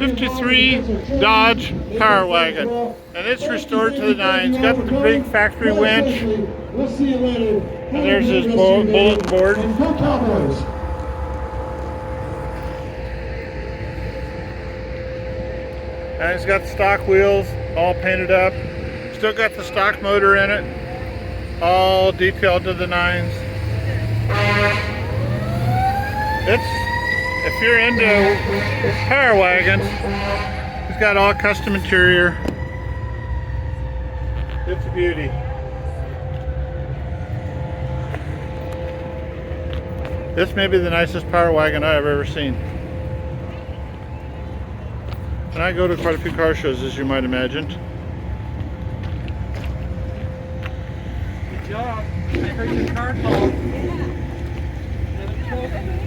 '53 Dodge Power Wagon, and it's restored to the nines. Got the big factory winch, and there's his bulletin board. And it's got the stock wheels all painted up. Still got the stock motor in it, all detailed to the nines. If you're into power wagons, it's got all custom interior. It's a beauty. This may be the nicest power wagon I've ever seen. And I go to quite a few car shows, as you might imagine. Good job. I heard your car call. Yeah.